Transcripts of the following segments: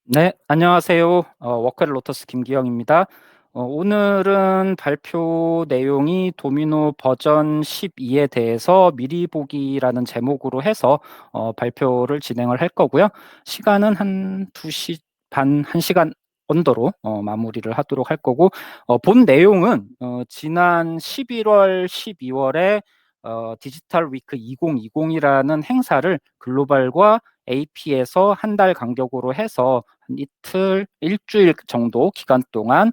네, 안녕하세요. 워크앤 로터스 김기영입니다. 오늘은 발표 내용이 도미노 버전 12에 대해서 미리 보기라는 제목으로 해서 발표를 진행을 할 거고요. 시간은 한 2시 반, 1시간 언더로 마무리를 하도록 할 거고, 본 내용은 지난 11월, 12월에 디지털 위크 2020이라는 행사를 글로벌과 AP에서 한 달 간격으로 해서 한 이틀, 일주일 정도 기간 동안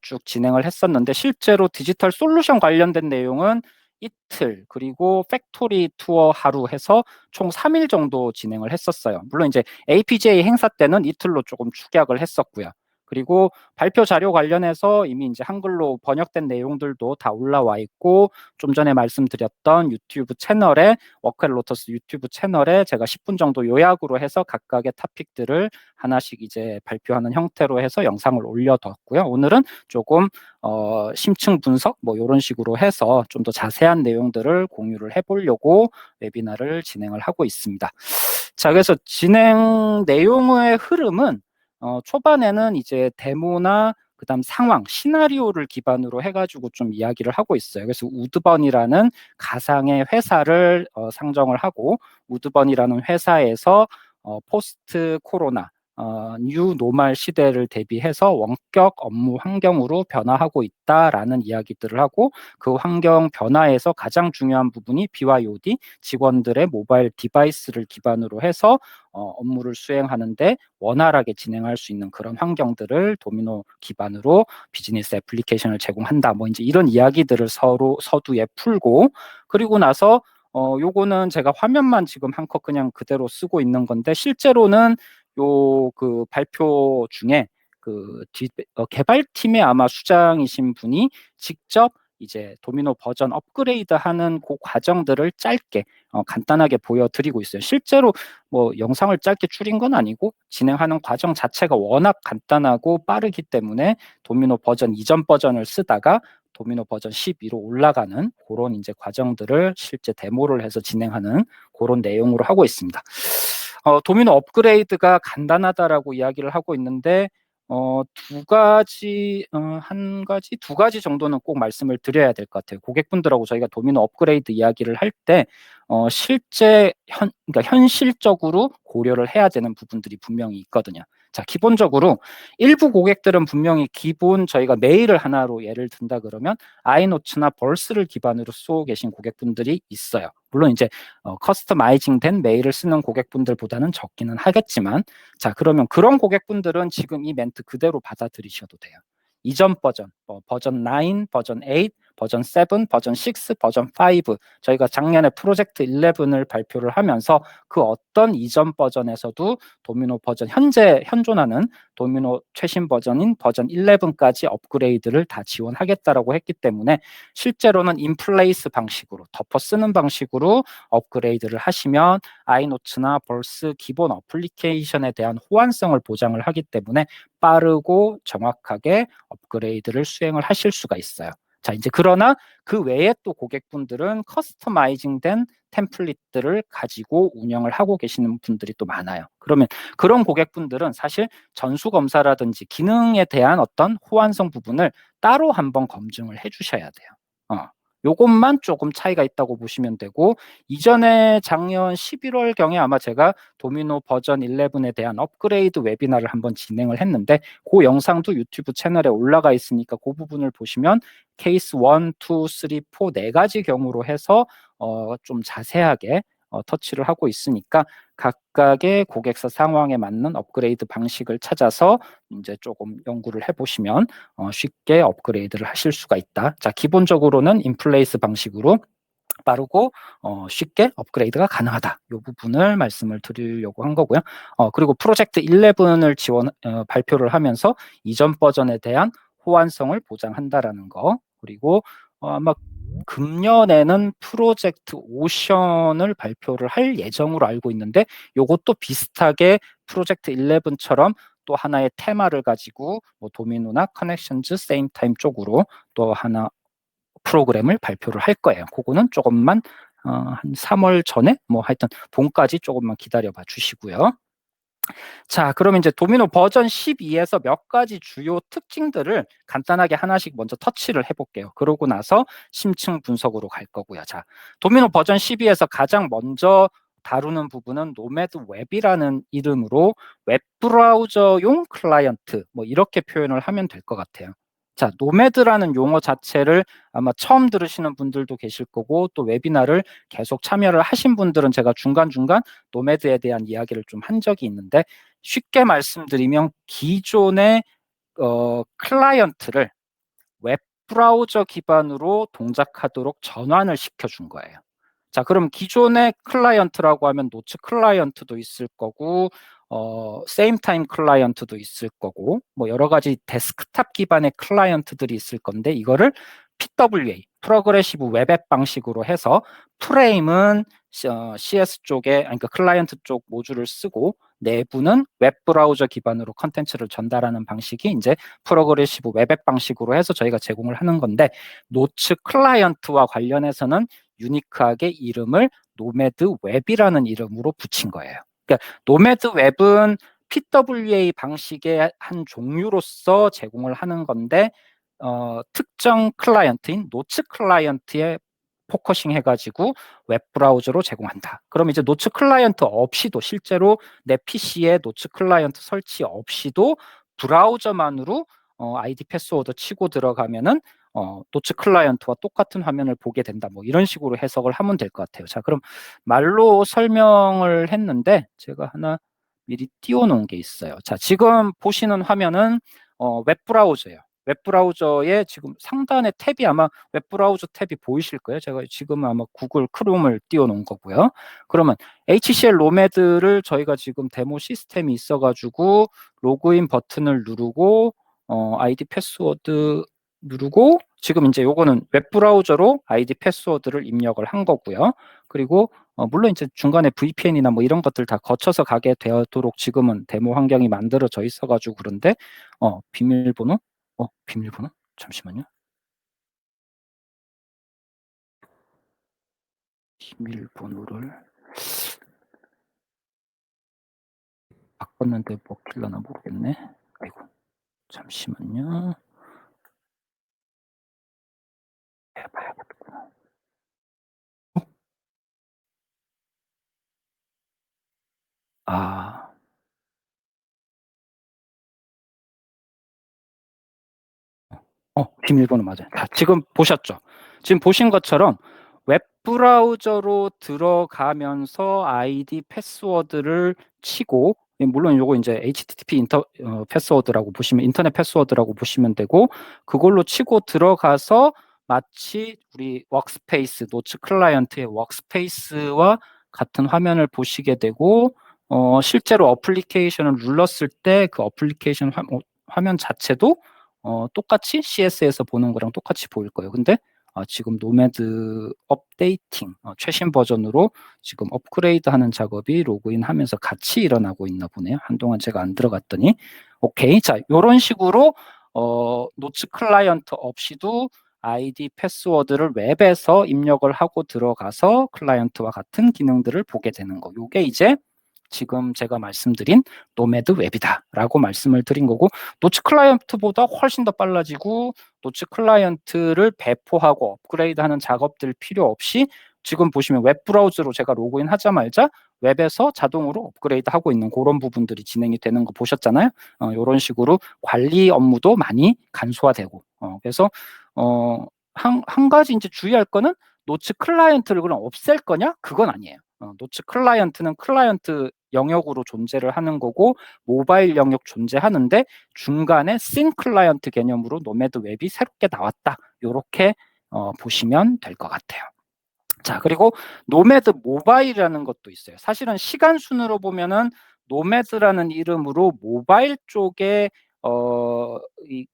쭉 진행을 했었는데, 실제로 디지털 솔루션 관련된 내용은 이틀, 그리고 팩토리 투어 하루 해서 총 3일 정도 진행을 했었어요. 물론 이제 APJ 행사 때는 이틀로 조금 축약을 했었고요. 그리고 발표 자료 관련해서 이미 이제 한글로 번역된 내용들도 다 올라와 있고, 좀 전에 말씀드렸던 유튜브 채널에, 워크앤로터스 유튜브 채널에 제가 10분 정도 요약으로 해서 각각의 토픽들을 하나씩 이제 발표하는 형태로 해서 영상을 올려뒀고요. 오늘은 조금 심층 분석 뭐 이런 식으로 해서 좀 더 자세한 내용들을 공유를 해보려고 웨비나를 진행을 하고 있습니다. 자, 그래서 진행 내용의 흐름은 초반에는 이제 데모나 그다음 상황, 시나리오를 기반으로 해가지고 좀 이야기를 하고 있어요. 그래서 우드번이라는 가상의 회사를 상정을 하고, 우드번이라는 회사에서 포스트 코로나 뉴 노멀 시대를 대비해서 원격 업무 환경으로 변화하고 있다라는 이야기들을 하고, 그 환경 변화에서 가장 중요한 부분이 BYOD, 직원들의 모바일 디바이스를 기반으로 해서 업무를 수행하는데 원활하게 진행할 수 있는 그런 환경들을 도미노 기반으로 비즈니스 애플리케이션을 제공한다. 뭐 이제 이런 이야기들을 서로 서두에 풀고, 그리고 나서 요거는 제가 화면만 지금 한 컷 그냥 그대로 쓰고 있는 건데, 실제로는 요 그 발표 중에 개발팀의 아마 수장이신 분이 직접 이제 도미노 버전 업그레이드하는 그 과정들을 짧게 간단하게 보여드리고 있어요. 실제로 뭐 영상을 짧게 줄인 건 아니고 진행하는 과정 자체가 워낙 간단하고 빠르기 때문에 도미노 버전 이전 버전을 쓰다가 도미노 버전 12로 올라가는 그런 이제 과정들을 실제 데모를 해서 진행하는 그런 내용으로 하고 있습니다. 도미노 업그레이드가 간단하다라고 이야기를 하고 있는데, 한 가지, 두 가지 정도는 꼭 말씀을 드려야 될 것 같아요. 고객분들하고 저희가 도미노 업그레이드 이야기를 할 때, 그러니까 현실적으로 고려를 해야 되는 부분들이 분명히 있거든요. 자, 기본적으로 일부 고객들은 분명히 기본 저희가 메일을 하나로 예를 든다 그러면 아이노츠나 벌스를 기반으로 쓰고 계신 고객분들이 있어요. 물론 이제 커스터마이징 된 메일을 쓰는 고객분들보다는 적기는 하겠지만, 자, 그러면 그런 고객분들은 지금 이 멘트 그대로 받아들이셔도 돼요. 이전 버전, 버전 9, 버전 8, 버전 7, 버전 6, 버전 5, 저희가 작년에 프로젝트 11을 발표를 하면서 그 어떤 이전 버전에서도 도미노 버전, 현재 현존하는 도미노 최신 버전인 버전 11까지 업그레이드를 다 지원하겠다라고 했기 때문에, 실제로는 인플레이스 방식으로 덮어 쓰는 방식으로 업그레이드를 하시면 아이노츠나 벌스 기본 어플리케이션에 대한 호환성을 보장을 하기 때문에 빠르고 정확하게 업그레이드를 수행을 하실 수가 있어요. 자, 이제 그러나 그 외에 또 고객분들은 커스터마이징 된 템플릿들을 가지고 운영을 하고 계시는 분들이 또 많아요. 그러면 그런 고객분들은 사실 전수검사라든지 기능에 대한 어떤 호환성 부분을 따로 한번 검증을 해주셔야 돼요. 요것만 조금 차이가 있다고 보시면 되고, 이전에 작년 11월경에 아마 제가 도미노 버전 11에 대한 업그레이드 웨비나를 한번 진행을 했는데, 그 영상도 유튜브 채널에 올라가 있으니까 그 부분을 보시면 케이스 1, 2, 3, 4 네 가지 경우로 해서 좀 자세하게 터치를 하고 있으니까, 각각의 고객사 상황에 맞는 업그레이드 방식을 찾아서 이제 조금 연구를 해보시면 쉽게 업그레이드를 하실 수가 있다. 자, 기본적으로는 인플레이스 방식으로 빠르고 쉽게 업그레이드가 가능하다. 이 부분을 말씀을 드리려고 한 거고요. 그리고 프로젝트 11을 발표를 하면서 이전 버전에 대한 호환성을 보장한다라는 거. 그리고 아마 금년에는 프로젝트 오션을 발표를 할 예정으로 알고 있는데, 요것도 비슷하게 프로젝트 11처럼 또 하나의 테마를 가지고 뭐 도미노나 커넥션즈 세임 타임 쪽으로 또 하나 프로그램을 발표를 할 거예요. 그거는 조금만 한 3월 전에 뭐 하여튼 봄까지 조금만 기다려 봐 주시고요. 자, 그럼 이제 도미노 버전 12에서 몇 가지 주요 특징들을 간단하게 하나씩 먼저 터치를 해볼게요. 그러고 나서 심층 분석으로 갈 거고요. 자, 도미노 버전 12에서 가장 먼저 다루는 부분은 노매드 웹이라는 이름으로 웹 브라우저용 클라이언트, 뭐 이렇게 표현을 하면 될 것 같아요. 자, 노매드라는 용어 자체를 아마 처음 들으시는 분들도 계실 거고, 또 웨비나를 계속 참여를 하신 분들은 제가 중간중간 노매드에 대한 이야기를 좀 한 적이 있는데, 쉽게 말씀드리면 기존의 클라이언트를 웹 브라우저 기반으로 동작하도록 전환을 시켜준 거예요. 자, 그럼 기존의 클라이언트라고 하면 노츠 클라이언트도 있을 거고, 세임 타임 클라이언트도 있을 거고, 뭐 여러 가지 데스크탑 기반의 클라이언트들이 있을 건데, 이거를 PWA, 프로그레시브 웹앱 방식으로 해서 프레임은 CS 쪽에, 그러니까 클라이언트 쪽 모듈을 쓰고, 내부는 웹 브라우저 기반으로 컨텐츠를 전달하는 방식이 이제 프로그레시브 웹앱 방식으로 해서 저희가 제공을 하는 건데, 노츠 클라이언트와 관련해서는 유니크하게 이름을 노매드 웹이라는 이름으로 붙인 거예요. 그러니까 노매드 웹은 PWA 방식의 한 종류로서 제공을 하는 건데, 특정 클라이언트인 노츠 클라이언트에 포커싱 해가지고 웹 브라우저로 제공한다. 그럼 이제 노츠 클라이언트 없이도, 실제로 내 PC에 노츠 클라이언트 설치 없이도 브라우저만으로 아이디 패스워드 치고 들어가면은 노츠 클라이언트와 똑같은 화면을 보게 된다. 뭐 이런 식으로 해석을 하면 될 것 같아요. 자, 그럼 말로 설명을 했는데 제가 하나 미리 띄워놓은 게 있어요. 자, 지금 보시는 화면은 웹 브라우저예요. 웹 브라우저에 지금 상단에 탭이 아마 웹 브라우저 탭이 보이실 거예요. 제가 지금 아마 구글 크롬을 띄워놓은 거고요. 그러면 HCL 노매드를 저희가 지금 데모 시스템이 있어가지고 로그인 버튼을 누르고 아이디 패스워드 누르고, 지금 이제 요거는 웹 브라우저로 아이디 패스워드를 입력을 한 거고요. 그리고 물론 이제 중간에 VPN이나 뭐 이런 것들 다 거쳐서 가게 되도록 지금은 데모 환경이 만들어져 있어가지고 그런데 비밀번호? 비밀번호? 잠시만요. 비밀번호를 바꿨는데 먹힐려나 모르겠네. 아이고, 잠시만요. 해봐야겠구나. 아, 비밀번호 맞아요. 자, 지금 보셨죠? 지금 보신 것처럼 웹 브라우저로 들어가면서 아이디 패스워드를 치고, 물론 요거 이제 HTTP 패스워드라고 보시면, 인터넷 패스워드라고 보시면 되고, 그걸로 치고 들어가서 마치 우리 워크스페이스, 노츠 클라이언트의 워크스페이스와 같은 화면을 보시게 되고, 실제로 어플리케이션을 눌렀을 때 그 어플리케이션 화면 자체도 똑같이 CS에서 보는 거랑 똑같이 보일 거예요. 근데 지금 노매드 업데이팅, 최신 버전으로 지금 업그레이드 하는 작업이 로그인 하면서 같이 일어나고 있나 보네요. 한동안 제가 안 들어갔더니. 오케이. 자, 요런 식으로 노츠 클라이언트 없이도 아이디 패스워드를 웹에서 입력을 하고 들어가서 클라이언트와 같은 기능들을 보게 되는 거. 요게 이제 지금 제가 말씀드린 노매드 웹이다라고 말씀을 드린 거고, 노츠 클라이언트보다 훨씬 더 빨라지고, 노츠 클라이언트를 배포하고 업그레이드하는 작업들 필요 없이 지금 보시면 웹 브라우저로 제가 로그인 하자마자 웹에서 자동으로 업그레이드하고 있는 그런 부분들이 진행이 되는 거 보셨잖아요. 이런 식으로 관리 업무도 많이 간소화되고, 그래서 한 가지 이제 주의할 거는, 노츠 클라이언트를 그럼 없앨 거냐? 그건 아니에요. 노츠 클라이언트는 클라이언트 영역으로 존재를 하는 거고, 모바일 영역 존재하는데 중간에 씬 클라이언트 개념으로 노매드 웹이 새롭게 나왔다. 이렇게 보시면 될 것 같아요. 자, 그리고 노매드 모바일이라는 것도 있어요. 사실은 시간 순으로 보면은 노매드라는 이름으로 모바일 쪽에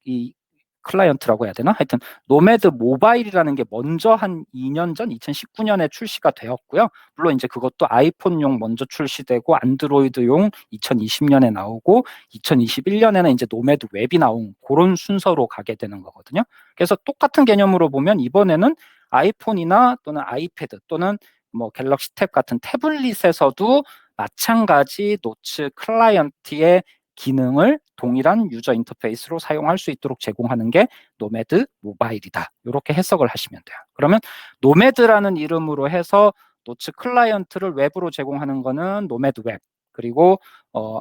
이 클라이언트라고 해야 되나? 하여튼 노매드 모바일이라는 게 먼저 한 2년 전 2019년에 출시가 되었고요. 물론 이제 그것도 아이폰용 먼저 출시되고 안드로이드용 2020년에 나오고 2021년에는 이제 노매드 웹이 나온 그런 순서로 가게 되는 거거든요. 그래서 똑같은 개념으로 보면 이번에는 아이폰이나 또는 아이패드 또는 뭐 갤럭시 탭 같은 태블릿에서도 마찬가지 노츠 클라이언트의 기능을 동일한 유저 인터페이스로 사용할 수 있도록 제공하는 게 노매드 모바일이다. 이렇게 해석을 하시면 돼요. 그러면 노매드라는 이름으로 해서 노츠 클라이언트를 웹으로 제공하는 거는 노매드 웹, 그리고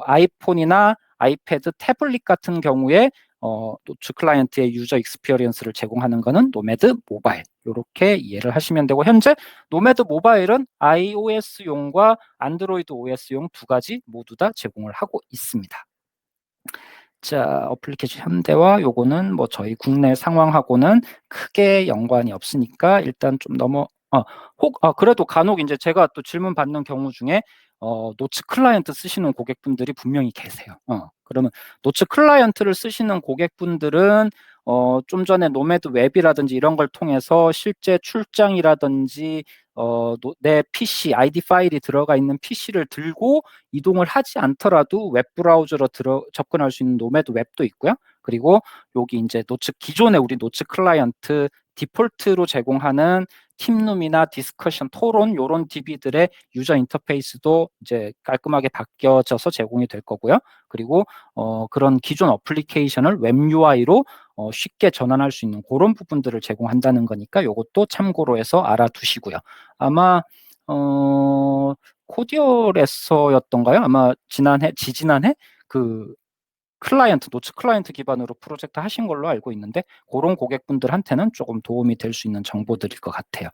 아이폰이나 아이패드, 태블릿 같은 경우에 노츠 클라이언트의 유저 익스피리언스를 제공하는 거는 노매드 모바일, 이렇게 이해를 하시면 되고, 현재 노매드 모바일은 iOS용과 안드로이드 OS용 두 가지 모두 다 제공을 하고 있습니다. 자, 어플리케이션 현대화, 요거는 뭐 저희 국내 상황하고는 크게 연관이 없으니까 일단 좀 그래도 간혹 이제 제가 또 질문 받는 경우 중에 노츠 클라이언트 쓰시는 고객분들이 분명히 계세요. 그러면 노츠 클라이언트를 쓰시는 고객분들은 좀 전에 노매드 웹이라든지 이런 걸 통해서 실제 출장이라든지 내 PC, ID 파일이 들어가 있는 PC를 들고 이동을 하지 않더라도 웹 브라우저로 접근할 수 있는 노매드 웹도 있고요. 그리고 여기 이제 기존의 우리 노츠 클라이언트 디폴트로 제공하는 팀룸이나 디스커션, 토론 이런 DB들의 유저 인터페이스도 이제 깔끔하게 바뀌어져서 제공이 될 거고요. 그리고 그런 기존 어플리케이션을 웹 UI로 쉽게 전환할 수 있는 그런 부분들을 제공한다는 거니까 이것도 참고로 해서 알아두시고요. 아마 코디얼에서였던가요? 아마 지지난해 그 노츠 클라이언트 기반으로 프로젝트 하신 걸로 알고 있는데, 그런 고객분들한테는 조금 도움이 될 수 있는 정보들일 것 같아요.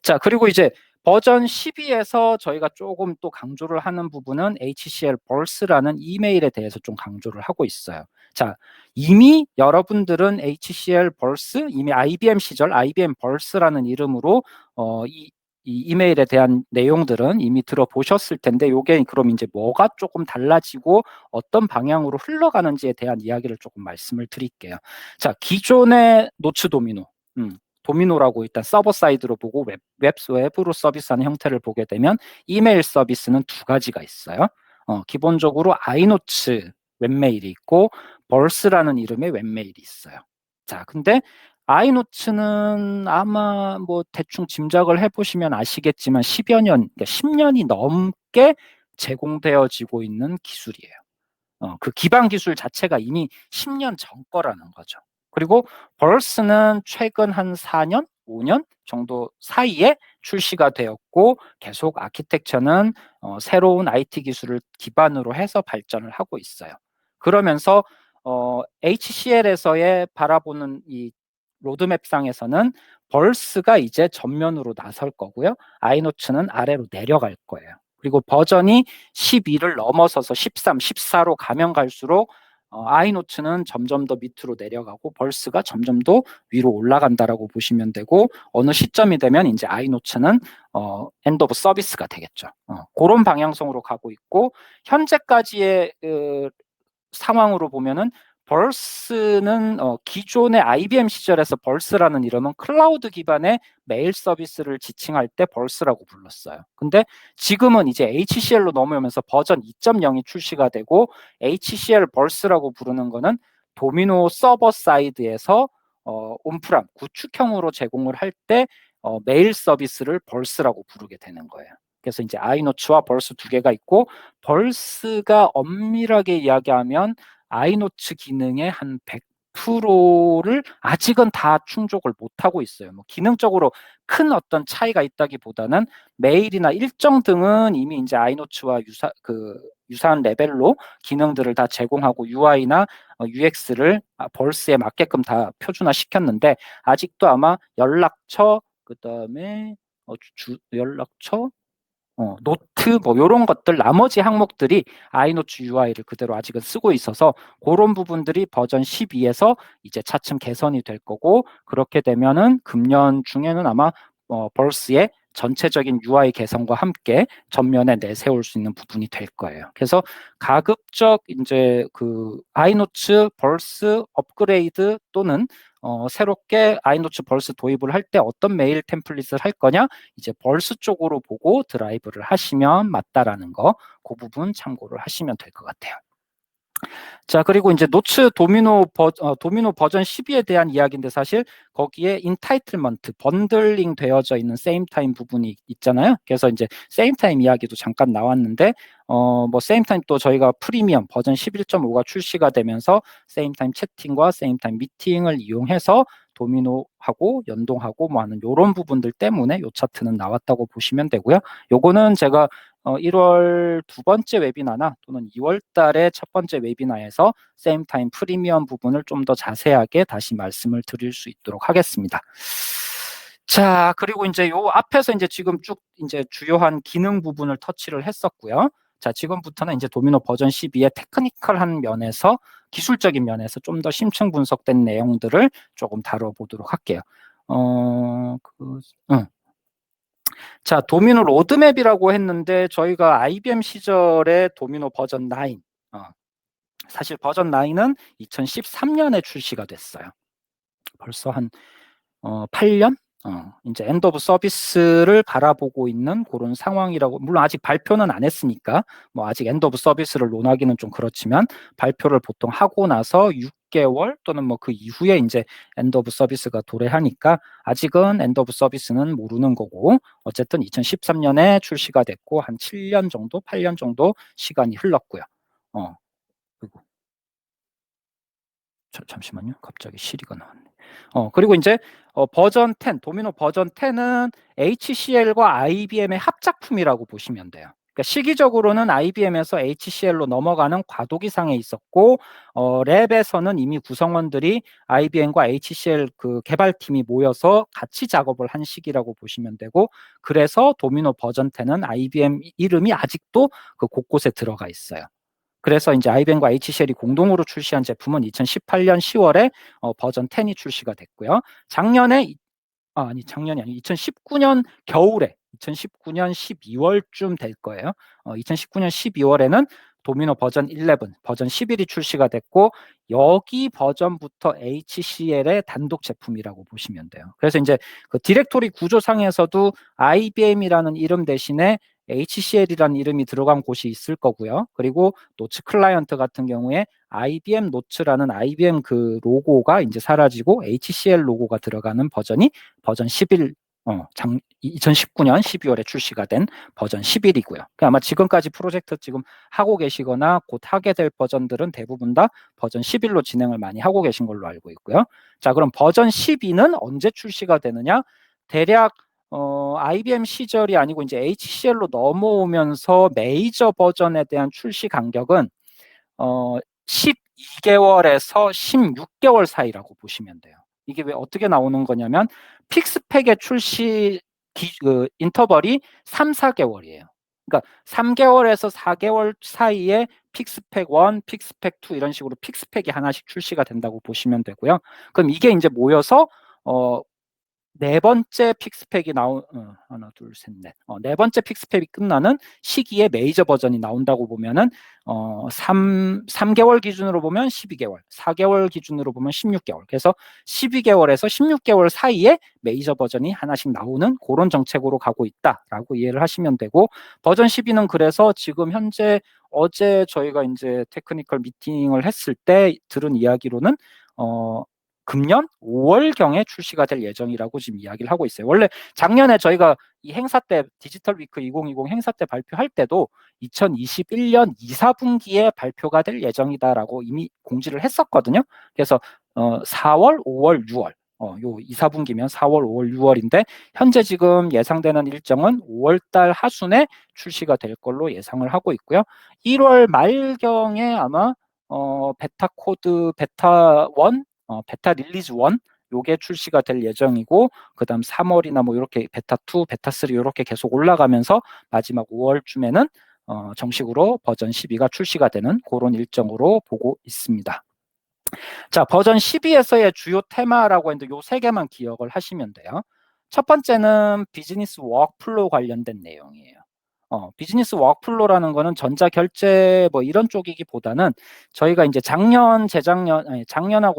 자, 그리고 이제 버전 12에서 저희가 조금 또 강조를 하는 부분은 HCL Pulse라는 이메일에 대해서 좀 강조를 하고 있어요. 자, 이미 여러분들은 HCL Pulse, 이미 IBM 시절 IBM Pulse라는 이름으로 이 이메일에 대한 내용들은 이미 들어보셨을 텐데, 요게 그럼 이제 뭐가 조금 달라지고 어떤 방향으로 흘러가는지에 대한 이야기를 조금 말씀을 드릴게요. 자, 기존의 노츠 도미노라고 일단 서버 사이드로 보고 웹으로 서비스하는 형태를 보게 되면 이메일 서비스는 두 가지가 있어요. 기본적으로 아이노츠 웹메일이 있고 벌스라는 이름의 웹메일이 있어요. 자, 근데 아이노츠는 아마 뭐 대충 짐작을 해보시면 아시겠지만 10여 년, 그러니까 10년이 넘게 제공되어지고 있는 기술이에요. 그 기반 기술 자체가 이미 10년 전 거라는 거죠. 그리고 벌스는 최근 한 4년, 5년 정도 사이에 출시가 되었고, 계속 아키텍처는 새로운 IT 기술을 기반으로 해서 발전을 하고 있어요. 그러면서 HCL에서의 바라보는 이 로드맵상에서는 벌스가 이제 전면으로 나설 거고요. 아이노츠는 아래로 내려갈 거예요. 그리고 버전이 12를 넘어서서 13, 14로 가면 갈수록 아이노츠는 점점 더 밑으로 내려가고 벌스가 점점 더 위로 올라간다라고 보시면 되고, 어느 시점이 되면 이제 아이노츠는 엔드 오브 서비스가 되겠죠. 그런 방향성으로 가고 있고, 현재까지의 상황으로 보면은 벌스는 기존의 IBM 시절에서 벌스라는 이름은 클라우드 기반의 메일 서비스를 지칭할 때 벌스라고 불렀어요. 근데 지금은 이제 HCL로 넘어오면서 버전 2.0이 출시가 되고, HCL 벌스라고 부르는 거는 도미노 서버 사이드에서 온프람 구축형으로 제공을 할 때 메일 서비스를 벌스라고 부르게 되는 거예요. 그래서 이제 아이노츠와 벌스 두 개가 있고, 벌스가 엄밀하게 이야기하면 아이노츠 기능의 한 100%를 아직은 다 충족을 못하고 있어요. 뭐 기능적으로 큰 어떤 차이가 있다기보다는 메일이나 일정 등은 이미 이제 아이노츠와 유사한 레벨로 기능들을 다 제공하고 UI나 UX를 벌스에 맞게끔 다 표준화 시켰는데, 아직도 아마 연락처, 그다음에 연락처, 노트 뭐 이런 것들, 나머지 항목들이 아이노츠 UI를 그대로 아직은 쓰고 있어서 그런 부분들이 버전 12에서 이제 차츰 개선이 될 거고, 그렇게 되면은 금년 중에는 아마 벌스의 전체적인 UI 개선과 함께 전면에 내세울 수 있는 부분이 될 거예요. 그래서 가급적 이제 그 아이노츠 벌스 업그레이드 또는 새롭게 아이노츠 벌스 도입을 할 때 어떤 메일 템플릿을 할 거냐, 이제 벌스 쪽으로 보고 드라이브를 하시면 맞다라는 거, 그 부분 참고를 하시면 될 것 같아요. 자, 그리고 이제 도미노 버전 12에 대한 이야기인데, 사실 거기에 인타이틀먼트, 번들링 되어져 있는 세임 타임 부분이 있잖아요. 그래서 이제 세임 타임 이야기도 잠깐 나왔는데, 뭐 세임타임 또 저희가 프리미엄 버전 11.5가 출시가 되면서 세임타임 채팅과 세임타임 미팅을 이용해서 도미노하고 연동하고 뭐 하는 요런 부분들 때문에 요 차트는 나왔다고 보시면 되고요. 요거는 제가 1월 두 번째 웨비나나 또는 2월 달에 첫 번째 웨비나에서 세임타임 프리미엄 부분을 좀 더 자세하게 다시 말씀을 드릴 수 있도록 하겠습니다. 자, 그리고 이제 요 앞에서 이제 지금 쭉 이제 주요한 기능 부분을 터치를 했었고요. 자, 지금부터는 이제 도미노 버전 12의 테크니컬한 면에서 기술적인 면에서 좀 더 심층 분석된 내용들을 조금 다뤄보도록 할게요. 자, 도미노 로드맵이라고 했는데 저희가 IBM 시절에 도미노 버전 9, 사실 버전 9은 2013년에 출시가 됐어요. 벌써 한 8년? 이제 엔드 오브 서비스를 바라보고 있는 그런 상황이라고, 물론 아직 발표는 안 했으니까 뭐 아직 엔드 오브 서비스를 논하기는 좀 그렇지만 발표를 보통 하고 나서 6개월 또는 뭐 그 이후에 이제 엔드 오브 서비스가 도래하니까 아직은 엔드 오브 서비스는 모르는 거고, 어쨌든 2013년에 출시가 됐고 한 7년 정도, 8년 정도 시간이 흘렀고요. 그리고 잠시만요. 갑자기 시리가 나왔네. 그리고 이제 버전 10, 도미노 버전 10은 HCL과 IBM의 합작품이라고 보시면 돼요. 그러니까 시기적으로는 IBM에서 HCL로 넘어가는 과도기상에 있었고, 랩에서는 이미 구성원들이 IBM과 HCL 그 개발팀이 모여서 같이 작업을 한 시기라고 보시면 되고, 그래서 도미노 버전 10은 IBM 이름이 아직도 그 곳곳에 들어가 있어요. 그래서 이제 IBM과 HCL이 공동으로 출시한 제품은 2018년 10월에 버전 10이 출시가 됐고요. 작년이 아니 2019년 겨울에 2019년 12월쯤 될 거예요. 2019년 12월에는 도미노 버전 11, 버전 11이 출시가 됐고, 여기 버전부터 HCL의 단독 제품이라고 보시면 돼요. 그래서 이제 그 디렉토리 구조상에서도 IBM이라는 이름 대신에 HCL이라는 이름이 들어간 곳이 있을 거고요. 그리고 노츠 클라이언트 같은 경우에 IBM 노츠라는 IBM 그 로고가 이제 사라지고 HCL 로고가 들어가는 버전이 버전 11, 2019년 12월에 출시가 된 버전 11이고요. 그러니까 아마 지금까지 프로젝트 지금 하고 계시거나 곧 하게 될 버전들은 대부분 다 버전 11로 진행을 많이 하고 계신 걸로 알고 있고요. 자, 그럼 버전 12는 언제 출시가 되느냐? 대략 IBM 시절이 아니고 이제 HCL로 넘어오면서 메이저 버전에 대한 출시 간격은 12개월에서 16개월 사이라고 보시면 돼요. 이게 왜 어떻게 나오는 거냐면 픽스팩의 출시 인터벌이 3, 4개월이에요. 그러니까 3개월에서 4개월 사이에 픽스팩 1, 픽스팩 2 이런 식으로 픽스팩이 하나씩 출시가 된다고 보시면 되고요. 그럼 이게 이제 모여서 네 번째 픽스팩이 하나, 둘, 셋, 넷. 네 번째 픽스팩이 끝나는 시기에 메이저 버전이 나온다고 보면은 3개월 기준으로 보면 12개월, 4개월 기준으로 보면 16개월. 그래서 12개월에서 16개월 사이에 메이저 버전이 하나씩 나오는 그런 정책으로 가고 있다라고 이해를 하시면 되고, 버전 12는 그래서 지금 현재 어제 저희가 이제 테크니컬 미팅을 했을 때 들은 이야기로는 금년 5월경에 출시가 될 예정이라고 지금 이야기를 하고 있어요. 원래 작년에 저희가 이 행사 때 디지털 위크 2020 행사 때 발표할 때도 2021년 2, 4분기에 발표가 될 예정이다라고 이미 공지를 했었거든요. 그래서 4월, 5월, 6월 요 2, 4분기면 4월, 5월, 6월인데 현재 지금 예상되는 일정은 5월 달 하순에 출시가 될 걸로 예상을 하고 있고요. 1월 말경에 아마 베타 코드 베타 1 베타 릴리즈 1 요게 출시가 될 예정이고, 그다음 3월이나 뭐 이렇게 베타 2, 베타 3 이렇게 계속 올라가면서 마지막 5월쯤에는 정식으로 버전 12가 출시가 되는 그런 일정으로 보고 있습니다. 자, 버전 12에서의 주요 테마라고 했는데 요 세 개만 기억을 하시면 돼요. 첫 번째는 비즈니스 워크플로우 관련된 내용이에요. 비즈니스 워크플로우라는 거는 전자결제 뭐 이런 쪽이기보다는 저희가 이제 작년하고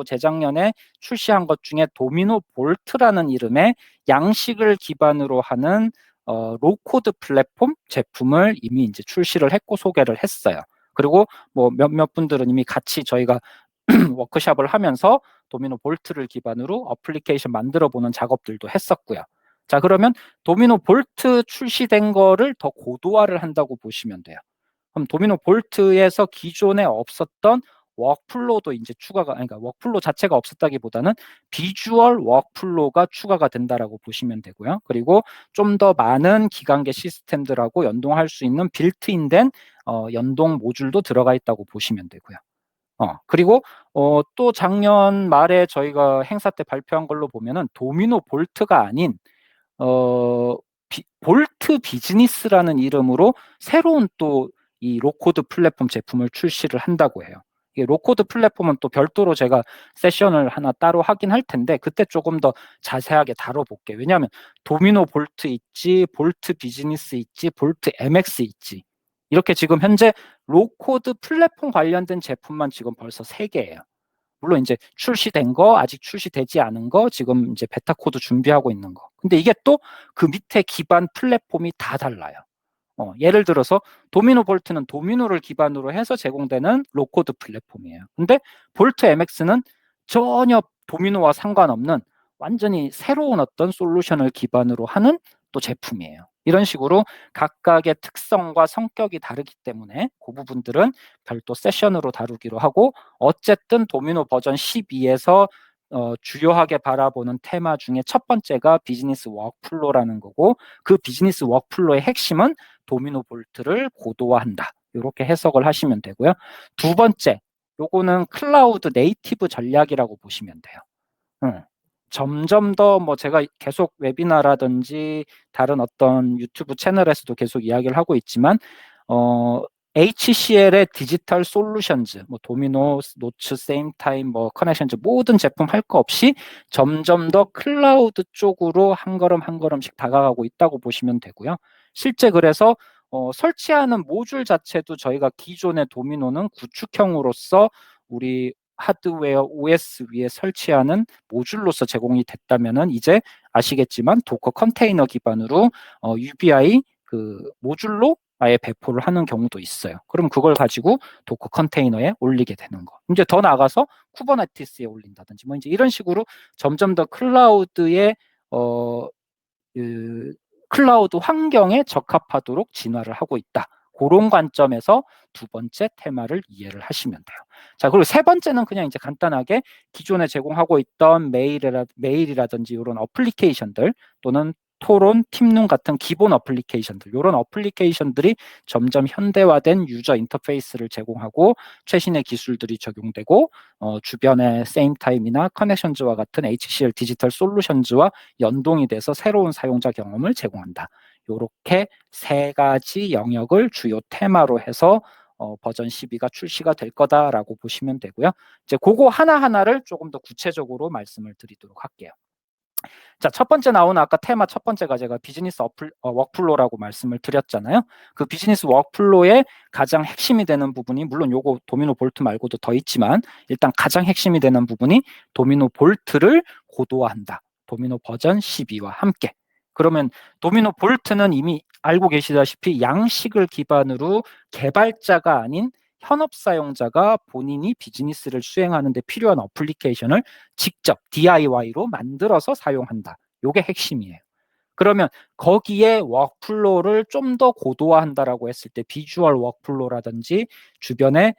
재작년에 출시한 것 중에 도미노 볼트라는 이름의 양식을 기반으로 하는 로코드 플랫폼 제품을 이미 이제 출시를 했고 소개를 했어요. 그리고 뭐 몇몇 분들은 이미 같이 저희가 워크숍을 하면서 도미노 볼트를 기반으로 어플리케이션 만들어 보는 작업들도 했었고요. 자, 그러면 도미노 볼트 출시된 거를 더 고도화를 한다고 보시면 돼요. 그럼 도미노 볼트에서 기존에 없었던 워크플로우도 이제 추가가, 그러니까 워크플로우 자체가 없었다기보다는 비주얼 워크플로우가 추가가 된다라고 보시면 되고요. 그리고 좀 더 많은 기관계 시스템들하고 연동할 수 있는 빌트인된 연동 모듈도 들어가 있다고 보시면 되고요. 그리고 또 작년 말에 저희가 행사 때 발표한 걸로 보면은 도미노 볼트가 아닌 볼트 비즈니스라는 이름으로 새로운 또 이 로코드 플랫폼 제품을 출시를 한다고 해요. 이게 로코드 플랫폼은 또 별도로 제가 세션을 하나 따로 하긴 할 텐데 그때 조금 더 자세하게 다뤄볼게요. 왜냐하면 도미노 볼트 있지, 볼트 비즈니스 있지, 볼트 MX 있지. 이렇게 지금 현재 로코드 플랫폼 관련된 제품만 지금 벌써 3개예요. 물론 이제 출시된 거, 아직 출시되지 않은 거, 지금 이제 베타 코드 준비하고 있는 거. 근데 이게 또 그 밑에 기반 플랫폼이 다 달라요. 예를 들어서 도미노 볼트는 도미노를 기반으로 해서 제공되는 로코드 플랫폼이에요. 근데 볼트 MX는 전혀 도미노와 상관없는 완전히 새로운 어떤 솔루션을 기반으로 하는 또 제품이에요. 이런 식으로 각각의 특성과 성격이 다르기 때문에 그 부분들은 별도 세션으로 다루기로 하고, 어쨌든 도미노 버전 12에서 주요하게 바라보는 테마 중에 첫 번째가 비즈니스 워크플로우라는 거고, 그 비즈니스 워크플로우의 핵심은 도미노 볼트를 고도화한다. 이렇게 해석을 하시면 되고요. 두 번째, 요거는 클라우드 네이티브 전략이라고 보시면 돼요. 점점 더 뭐 제가 계속 웨비나라든지 다른 어떤 유튜브 채널에서도 계속 이야기를 하고 있지만 HCL의 디지털 솔루션즈, 뭐 도미노, 노츠, 세임타임, 뭐 커넥션즈 모든 제품 할 거 없이 점점 더 클라우드 쪽으로 한 걸음 한 걸음씩 다가가고 있다고 보시면 되고요. 실제 그래서 설치하는 모듈 자체도 저희가 기존의 도미노는 구축형으로서 우리 하드웨어 OS 위에 설치하는 모듈로서 제공이 됐다면은 이제 아시겠지만 도커 컨테이너 기반으로 UBI 그 모듈로 아예 배포를 하는 경우도 있어요. 그럼 그걸 가지고 도커 컨테이너에 올리게 되는 거. 이제 더 나가서 쿠버네티스에 올린다든지 뭐 이제 이런 식으로 점점 더 클라우드의 그 클라우드 환경에 적합하도록 진화를 하고 있다. 그런 관점에서 두 번째 테마를 이해를 하시면 돼요. 자, 그리고 세 번째는 그냥 이제 간단하게 기존에 제공하고 있던 메일이라든지 이런 어플리케이션들 또는 토론, 팀룸 같은 기본 어플리케이션들, 이런 어플리케이션들이 점점 현대화된 유저 인터페이스를 제공하고 최신의 기술들이 적용되고 주변의 세임타임이나 커넥션즈와 같은 HCL 디지털 솔루션즈와 연동이 돼서 새로운 사용자 경험을 제공한다. 이렇게 세 가지 영역을 주요 테마로 해서 버전 12가 출시가 될 거다라고 보시면 되고요. 이제 그거 하나하나를 조금 더 구체적으로 말씀을 드리도록 할게요. 자, 첫 번째 나오는 아까 테마 첫 번째가 제가 비즈니스 워크플로우라고 말씀을 드렸잖아요. 그 비즈니스 워크플로우의 가장 핵심이 되는 부분이, 물론 요거 도미노 볼트 말고도 더 있지만 일단 가장 핵심이 되는 부분이 도미노 볼트를 고도화한다. 도미노 버전 12와 함께. 그러면 도미노 볼트는 이미 알고 계시다시피 양식을 기반으로 개발자가 아닌 현업 사용자가 본인이 비즈니스를 수행하는 데 필요한 어플리케이션을 직접 DIY로 만들어서 사용한다. 요게 핵심이에요. 그러면 거기에 워크플로우를 좀 더 고도화한다라고 했을 때 비주얼 워크플로우라든지 주변에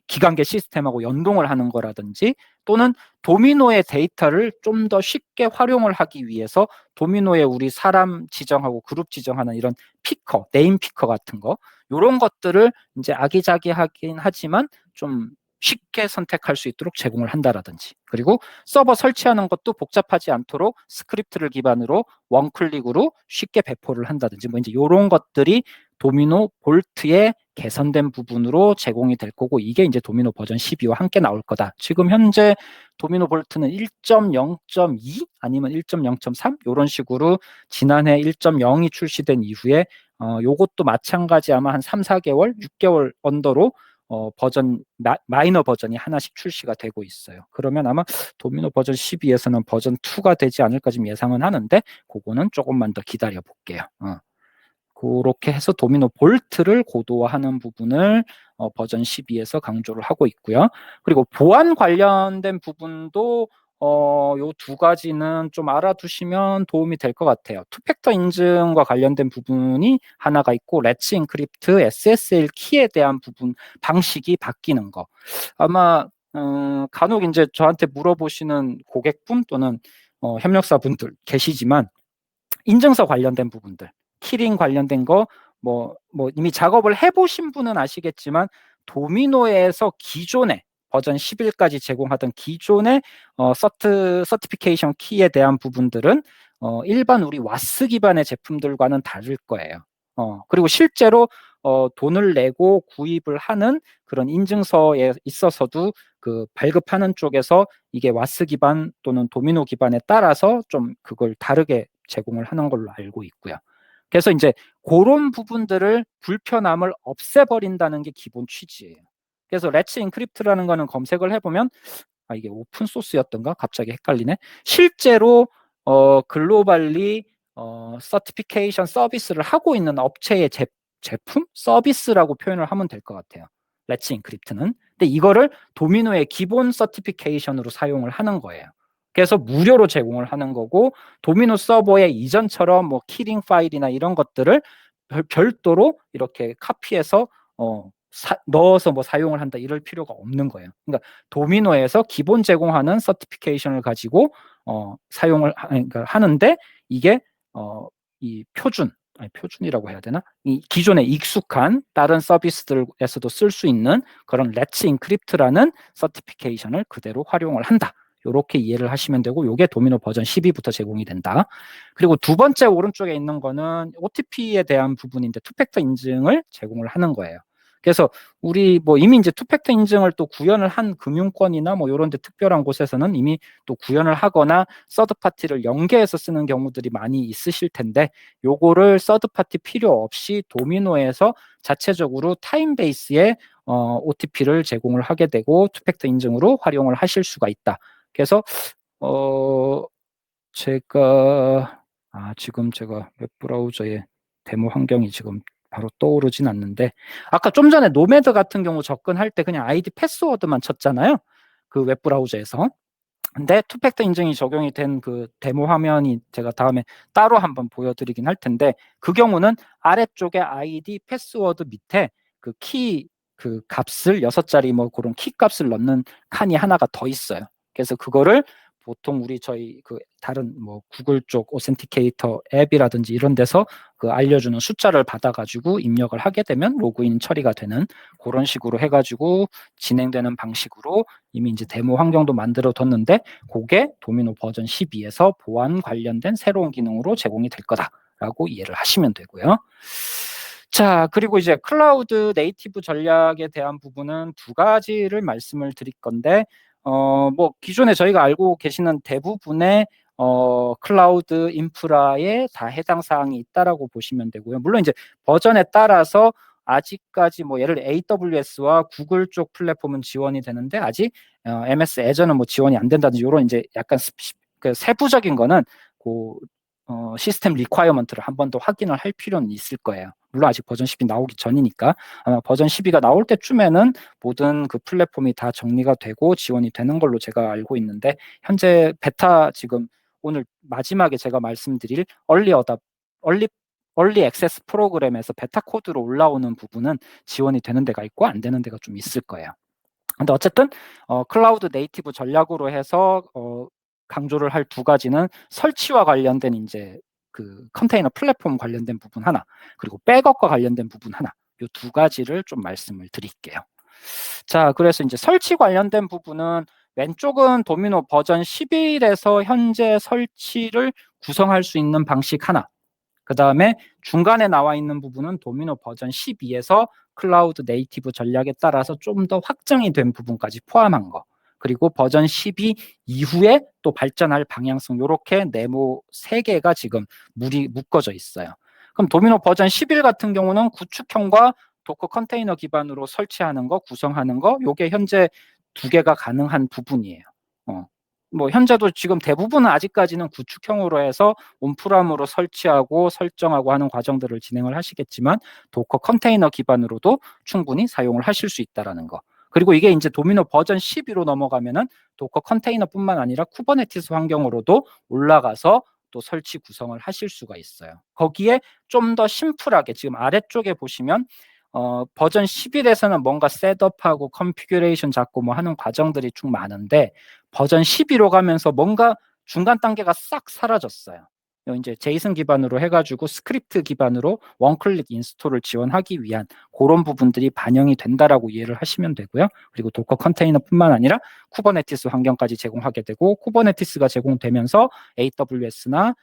기관계 시스템하고 연동을 하는 거라든지 또는 도미노의 데이터를 좀 더 쉽게 활용을 하기 위해서 도미노에 우리 사람 지정하고 그룹 지정하는 이런 피커, 네임 피커 같은 거, 이런 것들을 이제 아기자기하긴 하지만 좀 쉽게 선택할 수 있도록 제공을 한다라든지, 그리고 서버 설치하는 것도 복잡하지 않도록 스크립트를 기반으로 원클릭으로 쉽게 배포를 한다든지 뭐 이제 이런 것들이 도미노 볼트의 개선된 부분으로 제공이 될 거고, 이게 이제 도미노 버전 12와 함께 나올 거다. 지금 현재 도미노 볼트는 1.0.2 아니면 1.0.3 이런 식으로 지난해 1.0이 출시된 이후에 요것도 마찬가지 아마 한 3, 4개월, 6개월 언더로 마이너 버전이 하나씩 출시가 되고 있어요. 그러면 아마 도미노 버전 12에서는 버전 2가 되지 않을까 좀 예상은 하는데, 그거는 조금만 더 기다려 볼게요. 그렇게 해서 도미노 볼트를 고도화하는 부분을 버전 12에서 강조를 하고 있고요. 그리고 보안 관련된 부분도 요 두 가지는 좀 알아두시면 도움이 될 것 같아요. 투팩터 인증과 관련된 부분이 하나가 있고, 렛츠 인크립트 SSL 키에 대한 부분, 방식이 바뀌는 거. 아마 간혹 이제 저한테 물어보시는 고객분 또는 협력사분들 계시지만, 인증서 관련된 부분들, 키링 관련된 거, 뭐 이미 작업을 해보신 분은 아시겠지만, 도미노에서 기존에 버전 11까지 제공하던 기존의 서티피케이션 키에 대한 부분들은 일반 우리 와스 기반의 제품들과는 다를 거예요. 그리고 실제로 돈을 내고 구입을 하는 그런 인증서에 있어서도 그 발급하는 쪽에서 이게 와스 기반 또는 도미노 기반에 따라서 좀 그걸 다르게 제공을 하는 걸로 알고 있고요. 그래서 이제 그런 부분들을 불편함을 없애버린다는 게 기본 취지예요. 그래서 렛츠 인크립트라는 거는 검색을 해보면, 이게 오픈 소스였던가? 갑자기 헷갈리네. 실제로 글로벌리 서티피케이션 서비스를 하고 있는 업체의 제품? 서비스라고 표현을 하면 될 것 같아요. 렛츠 인크립트는. 근데 이거를 도미노의 기본 서티피케이션으로 사용을 하는 거예요. 그래서 무료로 제공을 하는 거고, 도미노 서버의 이전처럼 뭐 키링 파일이나 이런 것들을 별도로 이렇게 카피해서 넣어서 뭐 사용을 한다 이럴 필요가 없는 거예요. 그러니까 도미노에서 기본 제공하는 서티피케이션을 가지고 사용을 그러니까 하는데, 이게 이 표준이라고 해야 되나? 이 기존에 익숙한 다른 서비스들에서도 쓸 수 있는 그런 렛츠 인크립트라는 서티피케이션을 그대로 활용을 한다. 이렇게 이해를 하시면 되고, 이게 도미노 버전 12부터 제공이 된다. 그리고 두 번째 오른쪽에 있는 거는 OTP에 대한 부분인데, 투팩터 인증을 제공을 하는 거예요. 그래서 우리 뭐 이미 이제 투팩터 인증을 또 구현을 한 금융권이나 뭐 이런 데 특별한 곳에서는 이미 또 구현을 하거나 서드 파티를 연계해서 쓰는 경우들이 많이 있으실 텐데, 요거를 서드 파티 필요 없이 도미노에서 자체적으로 타임베이스의 OTP를 제공을 하게 되고 투팩터 인증으로 활용을 하실 수가 있다. 그래서 지금 제가 웹브라우저의 데모 환경이 지금 바로 떠오르진 않는데, 아까 좀 전에 노매드 같은 경우 접근할 때 그냥 아이디 패스워드만 쳤잖아요. 그 웹브라우저에서. 근데 투팩터 인증이 적용이 된 그 데모 화면이 제가 다음에 따로 한번 보여드리긴 할 텐데, 그 경우는 아래쪽에 아이디 패스워드 밑에 그 값을 6자리 뭐 그런 키 값을 넣는 칸이 하나가 더 있어요. 그래서 그거를 보통 저희 그 다른 뭐 구글 쪽 오센티케이터 앱이라든지 이런 데서 그 알려주는 숫자를 받아가지고 입력을 하게 되면 로그인 처리가 되는 그런 식으로 해가지고 진행되는 방식으로 이미 이제 데모 환경도 만들어 뒀는데, 그게 도미노 버전 12에서 보안 관련된 새로운 기능으로 제공이 될 거다라고 이해를 하시면 되고요. 자, 그리고 이제 클라우드 네이티브 전략에 대한 부분은 두 가지를 말씀을 드릴 건데, 뭐 기존에 저희가 알고 계시는 대부분의 클라우드 인프라에 다 해당 사항이 있다라고 보시면 되고요. 물론 이제 버전에 따라서 아직까지 뭐 예를 들어 AWS와 구글 쪽 플랫폼은 지원이 되는데, 아직 MS 애저는 뭐 지원이 안 된다든지 이런 이제 약간 그 세부적인 거는 그 시스템 리퀘어먼트를 한 번 더 확인을 할 필요는 있을 거예요. 물론 아직 버전 10이 나오기 전이니까 아마 버전 12가 나올 때쯤에는 모든 그 플랫폼이 다 정리가 되고 지원이 되는 걸로 제가 알고 있는데, 현재 베타 지금 오늘 마지막에 제가 말씀드릴 얼리 액세스 프로그램에서 베타 코드로 올라오는 부분은 지원이 되는 데가 있고 안 되는 데가 좀 있을 거예요. 근데 어쨌든 클라우드 네이티브 전략으로 해서 강조를 할 두 가지는 설치와 관련된 이제 그 컨테이너 플랫폼 관련된 부분 하나, 그리고 백업과 관련된 부분 하나, 이 두 가지를 좀 말씀을 드릴게요. 자, 그래서 이제 설치 관련된 부분은 왼쪽은 도미노 버전 11에서 현재 설치를 구성할 수 있는 방식 하나, 그 다음에 중간에 나와 있는 부분은 도미노 버전 12에서 클라우드 네이티브 전략에 따라서 좀 더 확장이 된 부분까지 포함한 거, 그리고 버전 12 이후에 또 발전할 방향성, 이렇게 네모 3개가 지금 묶어져 있어요. 그럼 도미노 버전 11 같은 경우는 구축형과 도커 컨테이너 기반으로 설치하는 거, 구성하는 거, 요게 현재 2개가 가능한 부분이에요. 뭐 현재도 지금 대부분은 아직까지는 구축형으로 해서 온프람으로 설치하고 설정하고 하는 과정들을 진행을 하시겠지만, 도커 컨테이너 기반으로도 충분히 사용을 하실 수 있다는 거. 그리고 이게 이제 도미노 버전 12로 넘어가면은 도커 컨테이너뿐만 아니라 쿠버네티스 환경으로도 올라가서 또 설치 구성을 하실 수가 있어요. 거기에 좀 더 심플하게 지금 아래쪽에 보시면 버전 11에서는 뭔가 셋업하고 컨피규레이션 잡고 뭐 하는 과정들이 좀 많은데 버전 12로 가면서 뭔가 중간 단계가 싹 사라졌어요. 이제 제이슨 기반으로 해가지고 스크립트 기반으로 원클릭 인스톨을 지원하기 위한 그런 부분들이 반영이 된다라고 이해를 하시면 되고요. 그리고 도커 컨테이너뿐만 아니라 쿠버네티스 환경까지 제공하게 되고 쿠버네티스가 제공되면서 AWS나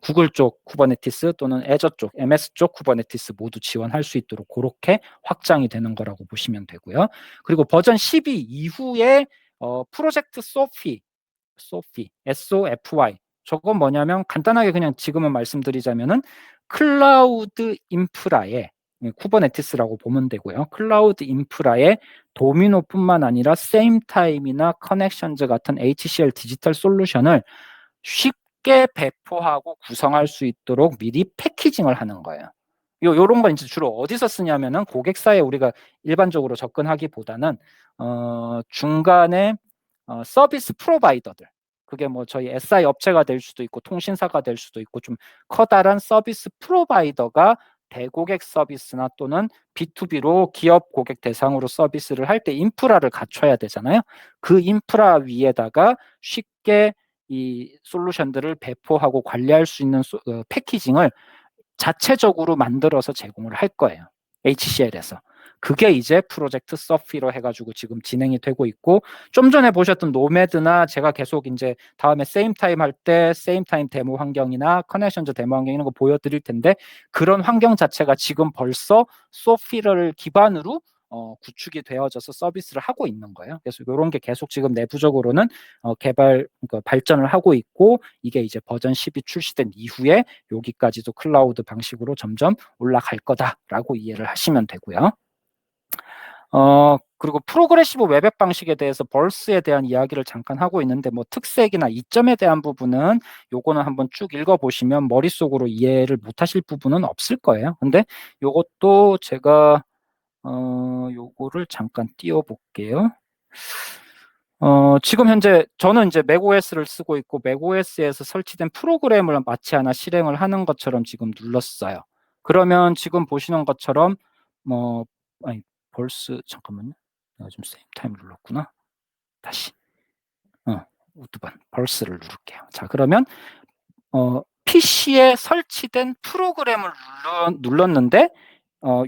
구글 쪽 쿠버네티스 또는 애저 쪽, MS 쪽 쿠버네티스 모두 지원할 수 있도록 그렇게 확장이 되는 거라고 보시면 되고요. 그리고 버전 12 이후에 프로젝트 소피, SOFY. 저건 뭐냐면 간단하게 그냥 지금은 말씀드리자면은 클라우드 인프라에 쿠버네티스라고 보면 되고요. 클라우드 인프라에 도미노뿐만 아니라 세임타임이나 커넥션즈 같은 HCL 디지털 솔루션을 쉽게 배포하고 구성할 수 있도록 미리 패키징을 하는 거예요. 요런 건 이제 주로 어디서 쓰냐면은 고객사에 우리가 일반적으로 접근하기보다는 중간에 서비스 프로바이더들, 그게 뭐 저희 SI 업체가 될 수도 있고 통신사가 될 수도 있고 좀 커다란 서비스 프로바이더가 대고객 서비스나 또는 B2B로 기업 고객 대상으로 서비스를 할 때 인프라를 갖춰야 되잖아요. 그 인프라 위에다가 쉽게 이 솔루션들을 배포하고 관리할 수 있는 패키징을 자체적으로 만들어서 제공을 할 거예요. HCL에서. 그게 이제 프로젝트 서피로 해가지고 지금 진행이 되고 있고, 좀 전에 보셨던 노매드나 제가 계속 이제 다음에 세임타임 할 때 세임타임 데모 환경이나 커넥션즈 데모 환경 이런 거 보여드릴 텐데, 그런 환경 자체가 지금 벌써 소피를 기반으로 구축이 되어져서 서비스를 하고 있는 거예요. 그래서 이런 게 계속 지금 내부적으로는 그러니까 발전을 하고 있고, 이게 이제 버전 10이 출시된 이후에 여기까지도 클라우드 방식으로 점점 올라갈 거다라고 이해를 하시면 되고요. 그리고 프로그레시브 웹앱 방식에 대해서 벌스에 대한 이야기를 잠깐 하고 있는데 뭐 특색이나 이점에 대한 부분은 요거는 한번 쭉 읽어보시면 머릿속으로 이해를 못하실 부분은 없을 거예요. 근데 요것도 제가 요거를 잠깐 띄워볼게요. 지금 현재 저는 이제 맥OS를 쓰고 있고 맥OS에서 설치된 프로그램을 마치 하나 실행을 하는 것처럼 지금 눌렀어요. 그러면 지금 보시는 것처럼 잠깐만요. 내가 좀 세임 타임 눌렀구나. 다시 우드반 벌스를 누를게요. 자, 그러면 PC에 설치된 프로그램을 눌렀는데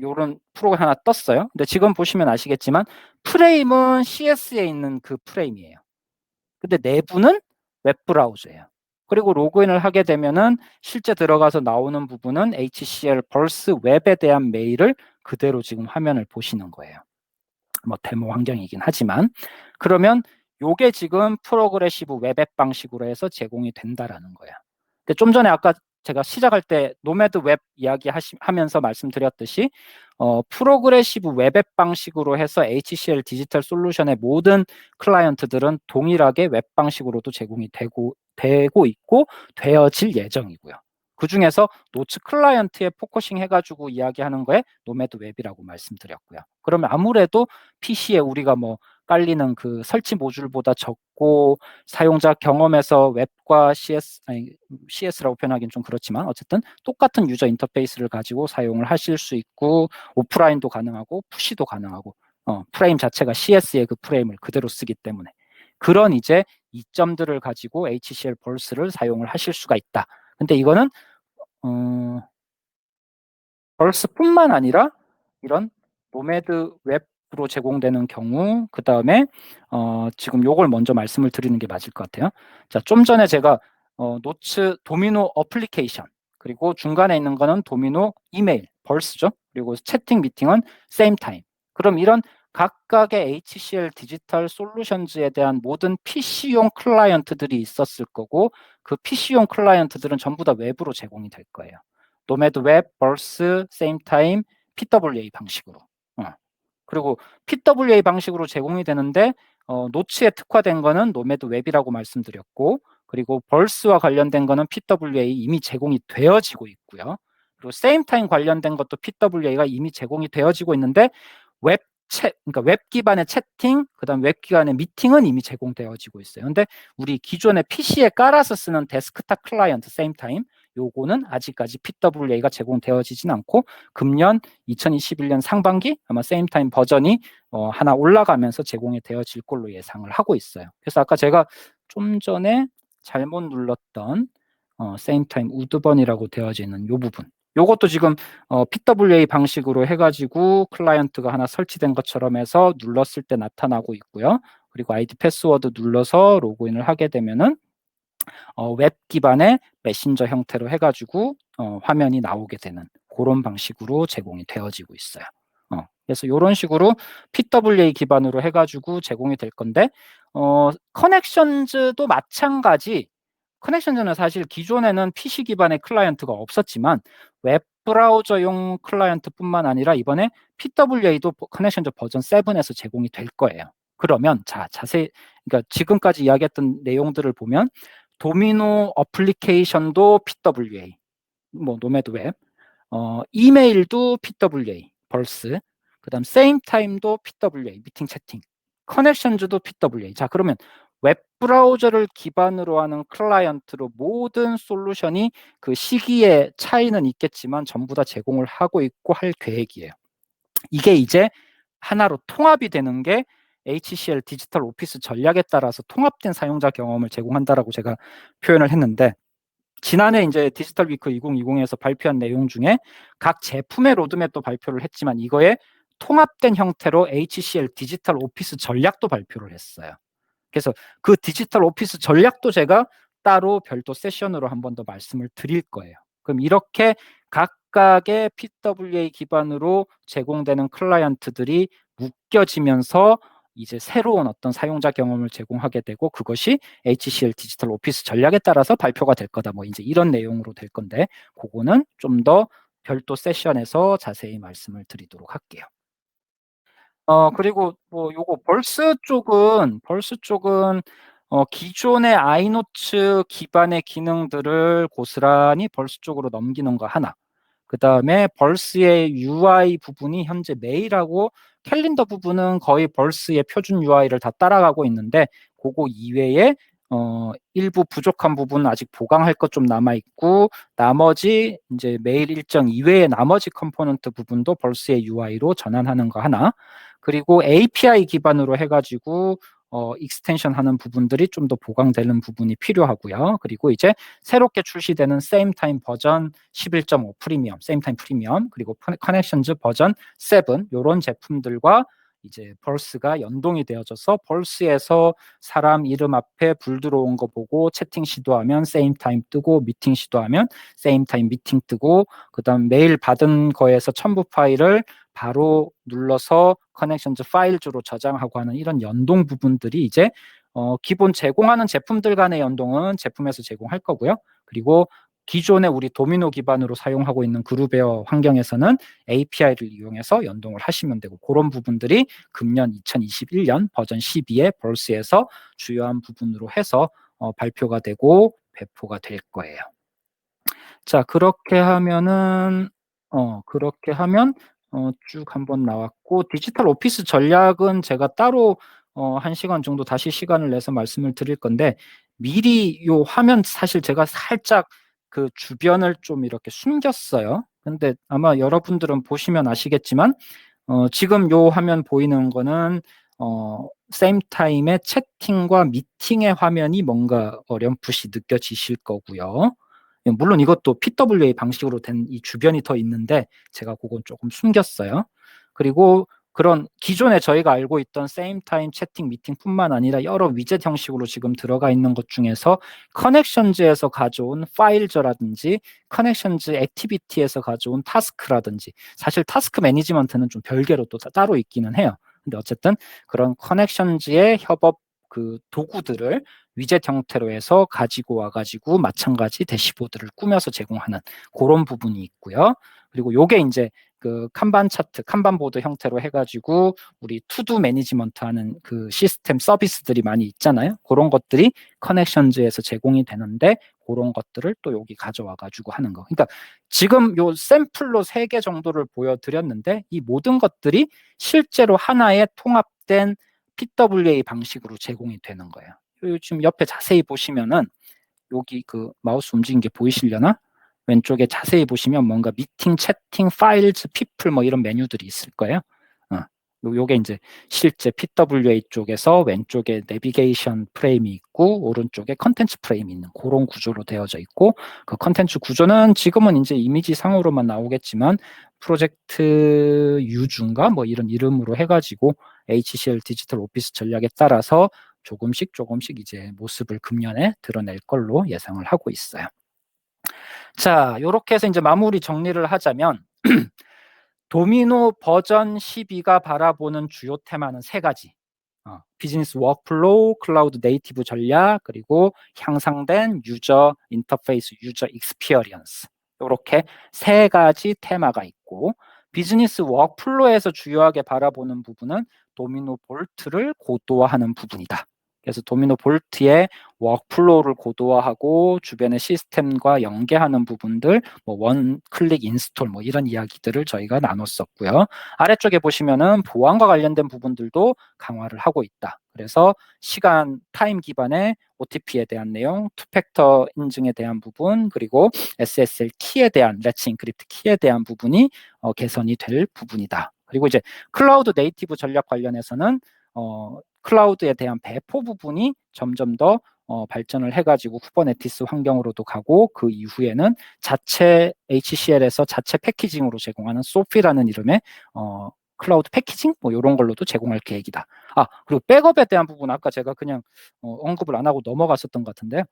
요런 프로그램 하나 떴어요. 근데 지금 보시면 아시겠지만 프레임은 CS에 있는 그 프레임이에요. 근데 내부는 웹브라우저예요. 그리고 로그인을 하게 되면은 실제 들어가서 나오는 부분은 HCL 벌스 웹에 대한 메일을 그대로 지금 화면을 보시는 거예요. 뭐 데모 환경이긴 하지만, 그러면 요게 지금 프로그레시브 웹앱 방식으로 해서 제공이 된다라는 거야. 근데 좀 전에 아까 제가 시작할 때 노매드 웹 이야기 하면서 말씀드렸듯이 프로그레시브 웹앱 방식으로 해서 HCL 디지털 솔루션의 모든 클라이언트들은 동일하게 웹 방식으로도 제공이 되고 있고 되어질 예정이고요. 그 중에서 노츠 클라이언트에 포커싱 해가지고 이야기하는 거에 노매드 웹이라고 말씀드렸고요. 그러면 아무래도 PC에 우리가 뭐 깔리는 그 설치 모듈보다 적고 사용자 경험에서 웹과 CS라고 표현하기는 좀 그렇지만 어쨌든 똑같은 유저 인터페이스를 가지고 사용을 하실 수 있고 오프라인도 가능하고 푸시도 가능하고 프레임 자체가 CS의 그 프레임을 그대로 쓰기 때문에 그런 이제 이점들을 가지고 HCL 벌스를 사용을 하실 수가 있다. 근데 이거는 벌스뿐만 아니라 이런 노매드 웹으로 제공되는 경우, 그 다음에 지금 요걸 먼저 말씀을 드리는 게 맞을 것 같아요. 자, 좀 전에 제가 노츠 도미노 어플리케이션, 그리고 중간에 있는 거는 도미노 이메일, 벌스죠. 그리고 채팅 미팅은 세임 타임. 그럼 이런 각각의 HCL 디지털 솔루션즈에 대한 모든 PC용 클라이언트들이 있었을 거고, 그 PC용 클라이언트들은 전부 다 웹으로 제공이 될 거예요. 노매드 웹, 벌스, 세임 타임, PWA 방식으로. 그리고 PWA 방식으로 제공이 되는데 노츠에 특화된 거는 노매드 웹이라고 말씀드렸고, 그리고 벌스와 관련된 거는 PWA 이미 제공이 되어지고 있고요. 그리고 세임 타임 관련된 것도 PWA가 이미 제공이 되어지고 있는데 웹 그러니까 웹 기반의 채팅, 그다음 웹 기반의 미팅은 이미 제공되어지고 있어요. 근데 우리 기존의 PC에 깔아서 쓰는 데스크탑 클라이언트 세임타임, 요거는 아직까지 PWA가 제공되어지진 않고 금년 2021년 상반기 아마 세임타임 버전이 하나 올라가면서 제공이 되어질 걸로 예상을 하고 있어요. 그래서 아까 제가 좀 전에 잘못 눌렀던 세임타임 우드번이라고 되어져 있는 요 부분, 요것도 지금 PWA 방식으로 해가지고 클라이언트가 하나 설치된 것처럼 해서 눌렀을 때 나타나고 있고요. 그리고 아이디 패스워드 눌러서 로그인을 하게 되면은 웹 기반의 메신저 형태로 해가지고 화면이 나오게 되는 그런 방식으로 제공이 되어지고 있어요. 그래서 이런 식으로 PWA 기반으로 해가지고 제공이 될 건데 커넥션즈도 마찬가지. 커넥션즈는 사실 기존에는 PC 기반의 클라이언트가 없었지만 웹 브라우저용 클라이언트뿐만 아니라 이번에 PWA도 커넥션즈 버전 7에서 제공이 될 거예요. 그러면 자세히, 그러니까 지금까지 이야기했던 내용들을 보면 도미노 어플리케이션도 PWA, 뭐 노매드 웹, 이메일도 PWA, 벌스, 그다음 세임타임도 PWA, 미팅 채팅, 커넥션즈도 PWA. 자, 그러면 웹 브라우저를 기반으로 하는 클라이언트로 모든 솔루션이 그 시기의 차이는 있겠지만 전부 다 제공을 하고 있고 할 계획이에요. 이게 이제 하나로 통합이 되는 게 HCL 디지털 오피스 전략에 따라서 통합된 사용자 경험을 제공한다라고 제가 표현을 했는데, 지난해 이제 디지털 위크 2020에서 발표한 내용 중에 각 제품의 로드맵도 발표를 했지만 이거에 통합된 형태로 HCL 디지털 오피스 전략도 발표를 했어요. 그래서 그 디지털 오피스 전략도 제가 따로 별도 세션으로 한 번 더 말씀을 드릴 거예요. 그럼 이렇게 각각의 PWA 기반으로 제공되는 클라이언트들이 묶여지면서 이제 새로운 어떤 사용자 경험을 제공하게 되고 그것이 HCL 디지털 오피스 전략에 따라서 발표가 될 거다. 뭐 이제 이런 내용으로 될 건데 그거는 좀 더 별도 세션에서 자세히 말씀을 드리도록 할게요. 그리고 뭐 요거 벌스 쪽은 기존의 아이노츠 기반의 기능들을 고스란히 벌스 쪽으로 넘기는 거 하나. 그다음에 벌스의 UI 부분이 현재 메일하고 캘린더 부분은 거의 벌스의 표준 UI를 다 따라가고 있는데 그거 이외에 일부 부족한 부분은 아직 보강할 것 좀 남아 있고 나머지 이제 메일 일정 이외의 나머지 컴포넌트 부분도 벌스의 UI로 전환하는 거 하나. 그리고 API 기반으로 해가지고 익스텐션 하는 부분들이 좀 더 보강되는 부분이 필요하고요. 그리고 이제 새롭게 출시되는 세임타임 버전 11.5 프리미엄, 세임타임 프리미엄, 그리고 커넥션즈 버전 7 이런 제품들과 이제 벌스가 연동이 되어져서 벌스에서 사람 이름 앞에 불 들어온 거 보고 채팅 시도하면 세임타임 뜨고 미팅 시도하면 세임타임 미팅 뜨고 그다음 메일 받은 거에서 첨부 파일을 바로 눌러서 커넥션즈 파일주로 저장하고 하는 이런 연동 부분들이 이제 기본 제공하는 제품들 간의 연동은 제품에서 제공할 거고요. 그리고 기존에 우리 도미노 기반으로 사용하고 있는 그룹웨어 환경에서는 API를 이용해서 연동을 하시면 되고 그런 부분들이 금년 2021년 버전 12의 벌스에서 주요한 부분으로 해서 발표가 되고 배포가 될 거예요. 자, 그렇게 하면 쭉 한번 나왔고 디지털 오피스 전략은 제가 따로 1시간 정도 다시 시간을 내서 말씀을 드릴 건데 미리 요 화면 사실 제가 살짝 그 주변을 좀 이렇게 숨겼어요. 근데 아마 여러분들은 보시면 아시겠지만 지금 요 화면 보이는 거는 same time의 채팅과 미팅의 화면이 뭔가 어렴풋이 느껴지실 거고요. 물론 이것도 PWA 방식으로 된 이 주변이 더 있는데 제가 그건 조금 숨겼어요. 그리고 그런 기존에 저희가 알고 있던 same time 채팅 미팅뿐만 아니라 여러 위젯 형식으로 지금 들어가 있는 것 중에서 커넥션즈에서 가져온 파일저라든지 커넥션즈 액티비티에서 가져온 타스크라든지 사실 타스크 매니지먼트는 좀 별개로 또 따로 있기는 해요. 근데 어쨌든 그런 커넥션즈의 협업 그 도구들을 위젯 형태로 해서 가지고 와가지고 마찬가지 대시보드를 꾸며서 제공하는 그런 부분이 있고요. 그리고 요게 이제 그 칸반 차트, 칸반 보드 형태로 해가지고 우리 투두 매니지먼트 하는 그 시스템 서비스들이 많이 있잖아요. 그런 것들이 커넥션즈에서 제공이 되는데 그런 것들을 또 여기 가져와 가지고 하는 거. 그러니까 지금 요 샘플로 3개 정도를 보여드렸는데 이 모든 것들이 실제로 하나의 통합된 PWA 방식으로 제공이 되는 거예요. 지금 옆에 자세히 보시면은 여기 그 마우스 움직인 게 보이시려나? 왼쪽에 자세히 보시면 뭔가 미팅, 채팅, 파일즈, 피플 뭐 이런 메뉴들이 있을 거예요. 요게 이제 실제 PWA 쪽에서 왼쪽에 내비게이션 프레임이 있고 오른쪽에 컨텐츠 프레임이 있는 그런 구조로 되어져 있고, 그 컨텐츠 구조는 지금은 이제 이미지 상으로만 나오겠지만 프로젝트 유준가 뭐 이런 이름으로 해가지고 HCL 디지털 오피스 전략에 따라서 조금씩 이제 모습을 금년에 드러낼 걸로 예상을 하고 있어요. 자, 요렇게 해서 이제 마무리 정리를 하자면 도미노 버전 12가 바라보는 주요 테마는 3가지. 비즈니스 워크플로우, 클라우드 네이티브 전략, 그리고 향상된 유저 인터페이스, 유저 익스피어리언스. 이렇게 3가지 테마가 있고, 비즈니스 워크플로우에서 주요하게 바라보는 부분은 도미노 볼트를 고도화하는 부분이다. 그래서 도미노 볼트의 워크플로우를 고도화하고 주변의 시스템과 연계하는 부분들, 뭐 원 클릭 인스톨 뭐 이런 이야기들을 저희가 나눴었고요. 아래쪽에 보시면은 보안과 관련된 부분들도 강화를 하고 있다. 그래서 시간 타임 기반의 OTP에 대한 내용, 투팩터 인증에 대한 부분, 그리고 SSL 키에 대한 렛츠 인크립트 키에 대한 부분이 개선이 될 부분이다. 그리고 이제 클라우드 네이티브 전략 관련해서는 클라우드에 대한 배포 부분이 점점 더 발전을 해가지고 쿠버네티스 환경으로도 가고, 그 이후에는 자체 HCL에서 자체 패키징으로 제공하는 소피라는 이름의 클라우드 패키징 뭐 이런 걸로도 제공할 계획이다. 그리고 백업에 대한 부분 아까 제가 그냥 언급을 안 하고 넘어갔었던 것 같은데,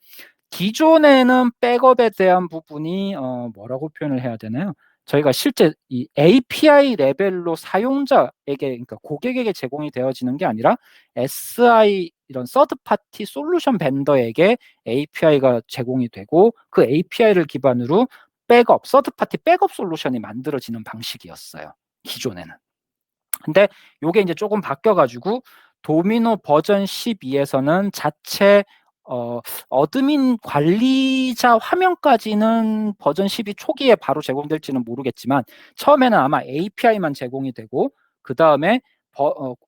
기존에는 백업에 대한 부분이 뭐라고 표현을 해야 되나요? 저희가 실제 이 API 레벨로 사용자에게, 그러니까 고객에게 제공이 되어지는 게 아니라 SI 이런 서드 파티 솔루션 벤더에게 API가 제공이 되고, 그 API를 기반으로 백업, 서드 파티 백업 솔루션이 만들어지는 방식이었어요, 기존에는. 근데 요게 이제 조금 바뀌어가지고 도미노 버전 12에서는 자체 어드민 관리자 화면까지는 버전 12 초기에 바로 제공될지는 모르겠지만 처음에는 아마 API만 제공이 되고, 그 다음에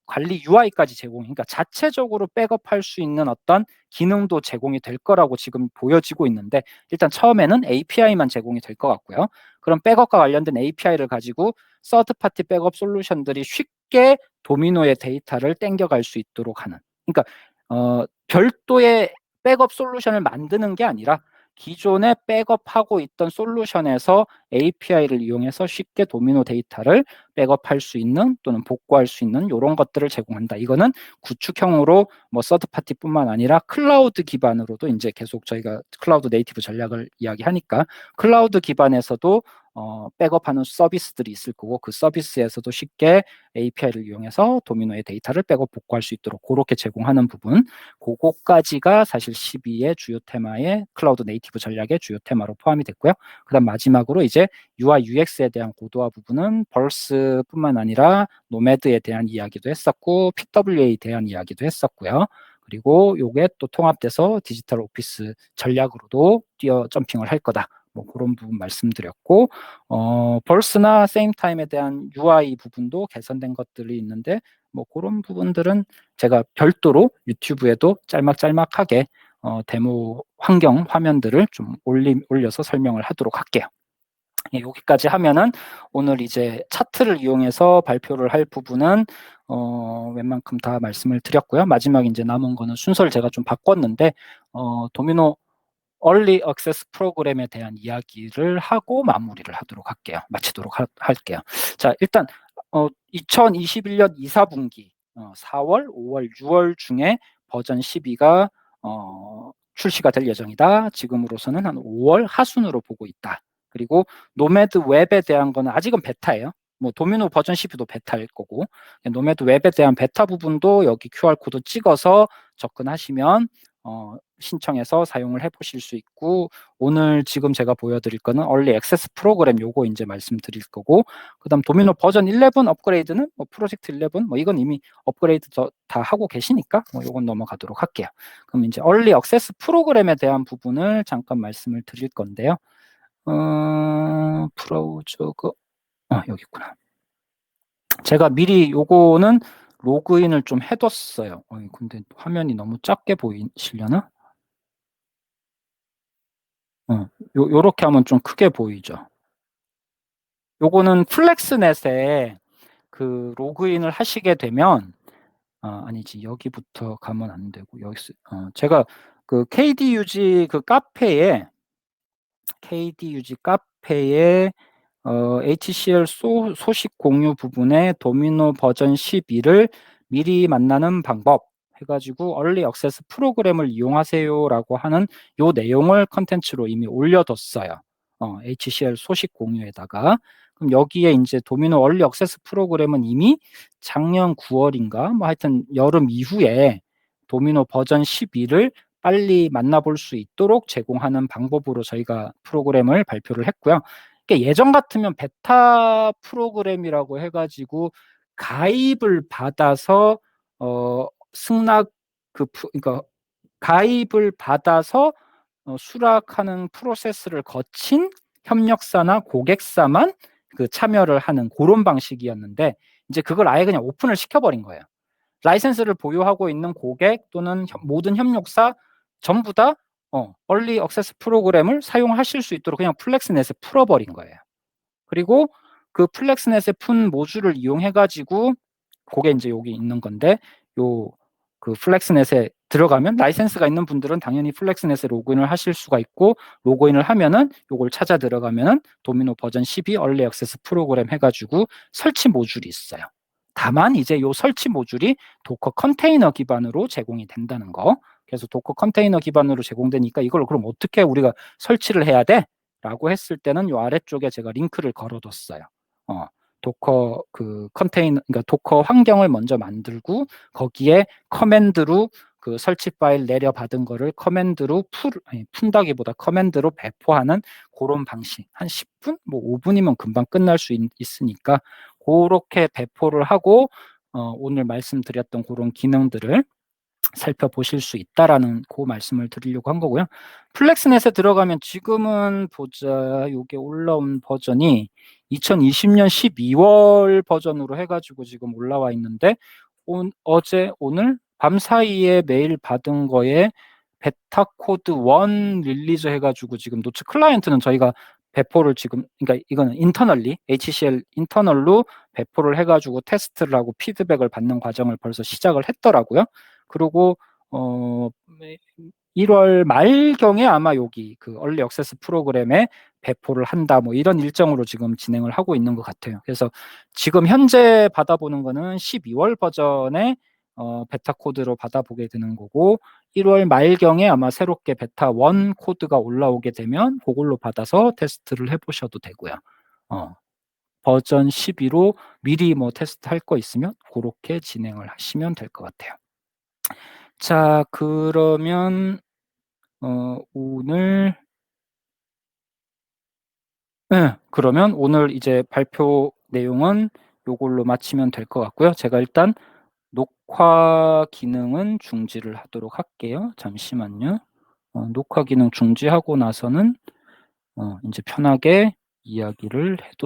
관리 UI까지 그러니까 자체적으로 백업할 수 있는 어떤 기능도 제공이 될 거라고 지금 보여지고 있는데, 일단 처음에는 API만 제공이 될 것 같고요. 그럼 백업과 관련된 API를 가지고 서드파티 백업 솔루션들이 쉽게 도미노의 데이터를 땡겨갈 수 있도록 하는, 그러니까 별도의 백업 솔루션을 만드는 게 아니라 기존에 백업하고 있던 솔루션에서 API를 이용해서 쉽게 도미노 데이터를 백업할 수 있는 또는 복구할 수 있는 이런 것들을 제공한다. 이거는 구축형으로 뭐 서드파티뿐만 아니라 클라우드 기반으로도 이제 계속 저희가 클라우드 네이티브 전략을 이야기하니까 클라우드 기반에서도 백업하는 서비스들이 있을 거고, 그 서비스에서도 쉽게 API를 이용해서 도미노의 데이터를 백업 복구할 수 있도록 그렇게 제공하는 부분, 그거까지가 사실 12의 주요 테마의 클라우드 네이티브 전략의 주요 테마로 포함이 됐고요. 그다음 마지막으로 이제 UI UX에 대한 고도화 부분은 벌스뿐만 아니라 노매드에 대한 이야기도 했었고, PWA에 대한 이야기도 했었고요. 그리고 요게 또 통합돼서 디지털 오피스 전략으로도 뛰어 점핑을 할 거다. 뭐 그런 부분 말씀드렸고, 벌스나 세임타임에 대한 UI 부분도 개선된 것들이 있는데, 뭐 그런 부분들은 제가 별도로 유튜브에도 짤막짤막하게 데모 환경 화면들을 좀 올려서 설명을 하도록 할게요. 여기까지 하면은 오늘 이제 차트를 이용해서 발표를 할 부분은 웬만큼 다 말씀을 드렸고요. 마지막 이제 남은 거는 순서를 제가 좀 바꿨는데 도미노 얼리 액세스 프로그램에 대한 이야기를 하고 마무리를 하도록 할게요. 마치도록 할게요. 자, 일단 2021년 2, 4분기 4월, 5월, 6월 중에 버전 12가 출시가 될 예정이다. 지금으로서는 한 5월 하순으로 보고 있다. 그리고 노매드 웹에 대한 거는 아직은 베타예요. 뭐 도미노 버전 12도 베타일 거고, 노매드 웹에 대한 베타 부분도 여기 QR코드 찍어서 접근하시면 신청해서 사용을 해보실 수 있고, 오늘 지금 제가 보여드릴 거는 얼리 액세스 프로그램 요거 이제 말씀드릴 거고, 그다음 도미노 버전 11 업그레이드는 뭐 프로젝트 11 뭐 이건 이미 업그레이드 다 하고 계시니까 뭐 요건 넘어가도록 할게요. 그럼 이제 얼리 액세스 프로그램에 대한 부분을 잠깐 말씀을 드릴 건데요. 브라우저가 여기 있구나. 제가 미리 요거는 로그인을 좀 해뒀어요. 근데 화면이 너무 작게 보이시려나? 요렇게 하면 좀 크게 보이죠. 요거는 플렉스넷에 그 로그인을 하시게 되면 아니지, 여기부터 가면 안 되고 여기 제가 그 KDUG 그 카페에 HCL 소식 공유 부분에 도미노 버전 12를 미리 만나는 방법 해가지고 얼리 액세스 프로그램을 이용하세요라고 하는 요 내용을 컨텐츠로 이미 올려뒀어요. HCL 소식 공유에다가. 그럼 여기에 이제 도미노 얼리 액세스 프로그램은 이미 작년 9월인가 뭐 하여튼 여름 이후에 도미노 버전 12를 빨리 만나볼 수 있도록 제공하는 방법으로 저희가 프로그램을 발표를 했고요. 그러니까 예전 같으면 베타 프로그램이라고 해가지고 가입을 받아서 승낙 그러니까 가입을 받아서 수락하는 프로세스를 거친 협력사나 고객사만 그 참여를 하는 그런 방식이었는데, 이제 그걸 아예 그냥 오픈을 시켜버린 거예요. 라이센스를 보유하고 있는 고객 또는 모든 협력사 전부 다 얼리 액세스 프로그램을 사용하실 수 있도록 그냥 플렉스넷에 풀어버린 거예요. 그리고 그 플렉스넷에 푼 모듈을 이용해 가지고 그게 이제 여기 있는 건데, 그 플렉스넷에 들어가면 라이센스가 있는 분들은 당연히 플렉스넷에 로그인을 하실 수가 있고, 로그인을 하면은 요걸 찾아 들어가면은 도미노 버전 12 얼리 액세스 프로그램 해가지고 설치 모듈이 있어요. 다만 이제 요 설치 모듈이 도커 컨테이너 기반으로 제공이 된다는 거. 그래서 도커 컨테이너 기반으로 제공되니까 이걸 그럼 어떻게 우리가 설치를 해야 돼? 라고 했을 때는 요 아래쪽에 제가 링크를 걸어뒀어요. 도커 그 컨테이너, 그러니까 도커 환경을 먼저 만들고 거기에 커맨드로 그 설치 파일 내려받은 거를 커맨드로 푼다기보다 커맨드로 배포하는 그런 방식. 한 10분? 뭐 5분이면 금방 끝날 수 있으니까 그렇게 배포를 하고 오늘 말씀드렸던 그런 기능들을 살펴보실 수 있다라는 그 말씀을 드리려고 한 거고요. 플렉스넷에 들어가면 지금은 보자, 요게 올라온 버전이 2020년 12월 버전으로 해가지고 지금 올라와 있는데, 어제 오늘 밤 사이에 메일 받은 거에 베타 코드 1 릴리즈 해가지고 지금 노츠 클라이언트는 저희가 배포를 지금, 그러니까 이거는 인터널리 HCL 인터널로 배포를 해가지고 테스트를 하고 피드백을 받는 과정을 벌써 시작을 했더라고요. 그리고 1월 말경에 아마 여기 그 얼리 액세스 프로그램에 배포를 한다 뭐 이런 일정으로 지금 진행을 하고 있는 것 같아요. 그래서 지금 현재 받아보는 거는 12월 버전의 베타 코드로 받아보게 되는 거고, 1월 말경에 아마 새롭게 베타 1 코드가 올라오게 되면 그걸로 받아서 테스트를 해보셔도 되고요. 버전 12로 미리 뭐 테스트 할 거 있으면 그렇게 진행을 하시면 될 것 같아요. 자, 그러면 오늘 그러면 오늘 이제 발표 내용은 요걸로 마치면 될 것 같고요. 제가 일단 녹화 기능은 중지를 하도록 할게요. 잠시만요. 녹화 기능 중지하고 나서는 이제 편하게 이야기를 해도